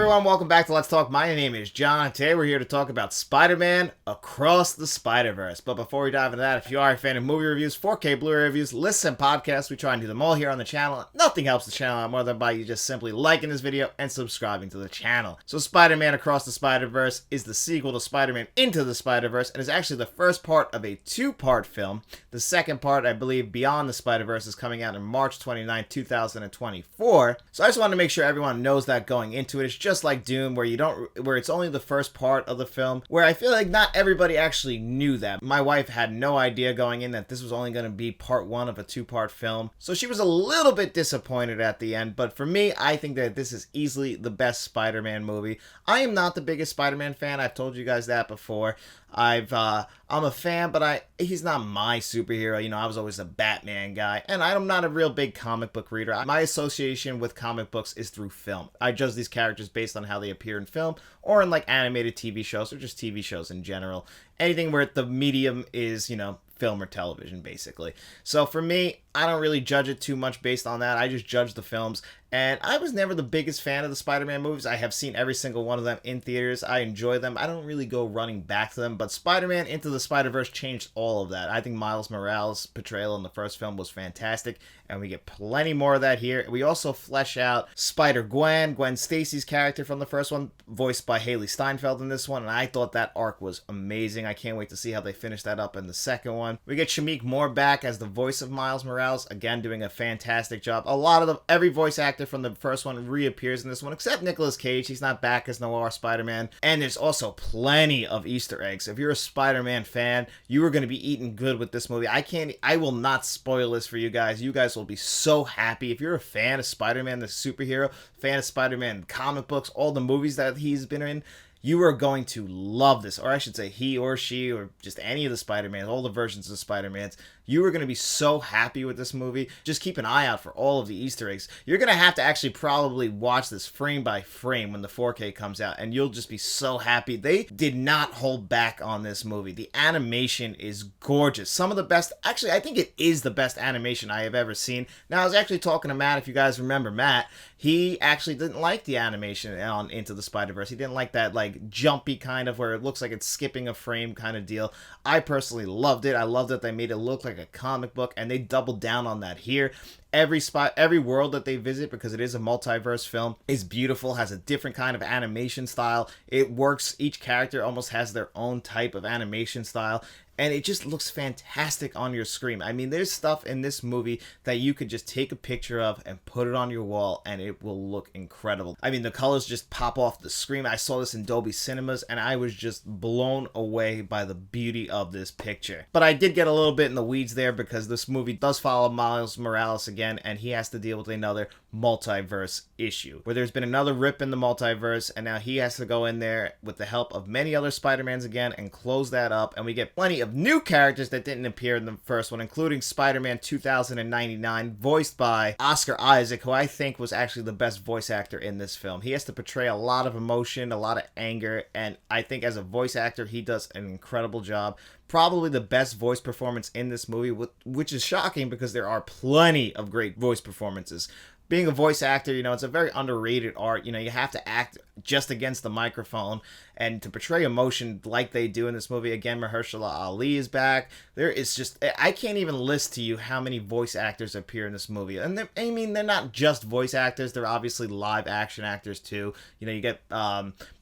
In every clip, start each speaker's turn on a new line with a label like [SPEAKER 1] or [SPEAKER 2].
[SPEAKER 1] everyone, welcome back to Let's Talk. My name is John. Today we're here to talk about Spider-Man Across the Spider-Verse. But before we dive into that, if you are a fan of movie reviews, 4K Blu-ray reviews, lists, and podcasts, we try and do them all here on the channel. Nothing helps the channel out more than by you just simply liking this video and subscribing to the channel. So Spider-Man Across the Spider-Verse is the sequel to Spider-Man Into the Spider-Verse and is actually the first part of a two-part film. The second part, I believe, Beyond the Spider-Verse, is coming out on March 29, 2024. So I just wanted to make sure everyone knows that going into it. It's just like Doom, where it's only the first part of the film, where I feel like not everybody actually knew that. My wife had no idea going in that this was only going to be part one of a two-part film, so she was a little bit disappointed at the end. But for me, I think that this is easily the best Spider-Man movie. I am not the biggest Spider-Man fan. I've told you guys that before. I'm a fan, but he's not my superhero. You know, I was always a Batman guy, and I'm not a real big comic book reader. My association with comic books is through film. I judge these characters based on how they appear in film or in like animated TV shows or just TV shows in general. Anything where the medium is, you know, film or television, basically. So for me, I don't really judge it too much based on that. I just judge the films. And I was never the biggest fan of the Spider-Man movies. I have seen every single one of them in theaters. I enjoy them. I don't really go running back to them. But Spider-Man Into the Spider-Verse changed all of that. I think Miles Morales' portrayal in the first film was fantastic. And we get plenty more of that here. We also flesh out SpiderGwen, Gwen Stacy's character from the first one, voiced by Haley Steinfeld in this one. And I thought that arc was amazing. I can't wait to see how they finish that up in the second one. We get Shameik Moore back as the voice of Miles Morales. Again, doing a fantastic job. Every voice actor from the first one reappears in this one, except Nicolas Cage. He's not back as Noir Spider-Man. And there's also plenty of Easter eggs. If you're a Spider-Man fan, you are going to be eating good with this movie. I will not spoil this for you guys. You guys will be so happy. If you're a fan of Spider-Man, the superhero, fan of Spider-Man comic books, all the movies that he's been in, you are going to love this. Or I should say he or she, or just any of the Spider-Mans, all the versions of Spider-Mans. You are going to be so happy with this movie. Just keep an eye out for all of the Easter eggs. You're going to have to actually probably watch this frame by frame when the 4K comes out, and you'll just be so happy. They did not hold back on this movie. The animation is gorgeous. Some of the best, actually, I think it is the best animation I have ever seen. Now, I was actually talking to Matt, if you guys remember Matt. He actually didn't like the animation on Into the Spider-Verse. He didn't like that, like, jumpy kind of, where it looks like it's skipping a frame kind of deal. I personally loved it. I loved that they made it look like a comic book, and they doubled down on that here. Every world that they visit, because it is a multiverse film, is beautiful, has a different kind of animation style. It works. Each character almost has their own type of animation style, and it just looks fantastic on your screen. I mean, there's stuff in this movie that you could just take a picture of and put it on your wall, and it will look incredible. I mean, the colors just pop off the screen. I saw this in Dolby Cinemas, and I was just blown away by the beauty of this picture. But I did get a little bit in the weeds there, because this movie does follow Miles Morales again, and he has to deal with another multiverse issue, where there's been another rip in the multiverse, and now he has to go in there with the help of many other Spider-Mans again and close that up. And we get plenty of new characters that didn't appear in the first one, including Spider-Man 2099, voiced by Oscar Isaac, who I think was actually the best voice actor in this film. He has to portray a lot of emotion, a lot of anger, and I think as a voice actor, he does an incredible job. Probably the best voice performance in this movie, which is shocking because there are plenty of great voice performances. Being a voice actor, you know, it's a very underrated art. You know, you have to act just against the microphone, and to portray emotion like they do in this movie. Again, Mahershala Ali is back. There is just, I can't even list to you how many voice actors appear in this movie. And they're not just voice actors. They're obviously live action actors too. You know, you get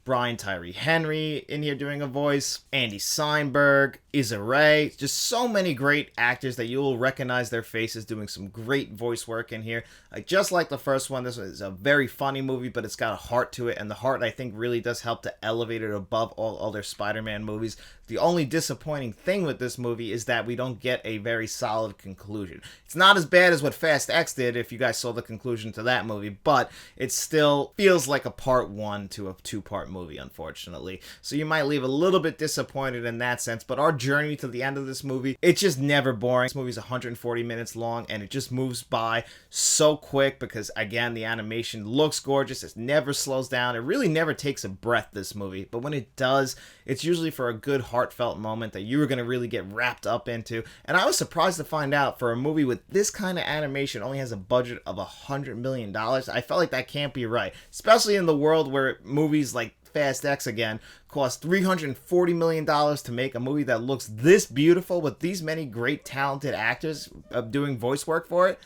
[SPEAKER 1] Brian Tyree Henry in here doing a voice, Andy Samberg, Issa Rae, just so many great actors that you will recognize their faces doing some great voice work in here. Just like the first one, this is a very funny movie, but it's got a heart to it, and the heart, I think, really does help to elevate it above all other Spider-Man movies. The only disappointing thing with this movie is that we don't get a very solid conclusion. It's not as bad as what Fast X did, if you guys saw the conclusion to that movie, but it still feels like a part one to a two-part movie, unfortunately. So you might leave a little bit disappointed in that sense, but our journey to the end of this movie, it's just never boring. This movie's 140 minutes long, and it just moves by so quick because, again, the animation looks gorgeous. It never slows down. It really never takes a breath, this movie, but when it does, it's usually for a good heart heartfelt moment that you were going to really get wrapped up into. And I was surprised to find out for a movie with this kind of animation only has a budget of $100 million. I felt like that can't be right, especially in the world where movies like Fast X again cost $340 million to make a movie that looks this beautiful with these many great talented actors doing voice work for it.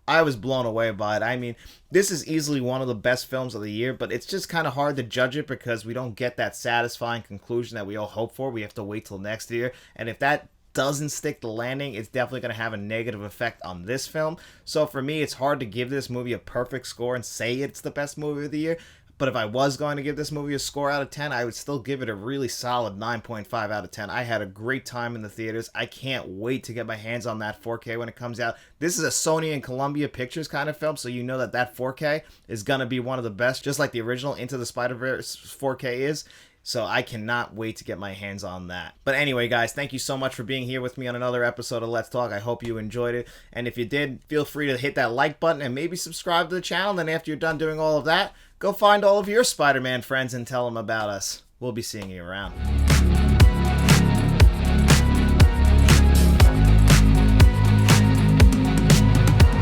[SPEAKER 1] I was blown away by it. I mean, this is easily one of the best films of the year, but it's just kind of hard to judge it because we don't get that satisfying conclusion that we all hope for. We have to wait till next year. And if that doesn't stick the landing, it's definitely going to have a negative effect on this film. So for me, it's hard to give this movie a perfect score and say it's the best movie of the year. But if I was going to give this movie a score out of 10, I would still give it a really solid 9.5 out of 10. I had a great time in the theaters. I can't wait to get my hands on that 4K when it comes out. This is a Sony and Columbia Pictures kind of film, so you know that that 4K is going to be one of the best, just like the original Into the Spider-Verse 4K is. So I cannot wait to get my hands on that. But anyway, guys, thank you so much for being here with me on another episode of Let's Talk. I hope you enjoyed it. And if you did, feel free to hit that like button and maybe subscribe to the channel. And then after you're done doing all of that, go find all of your Spider-Man friends and tell them about us. We'll be seeing you around.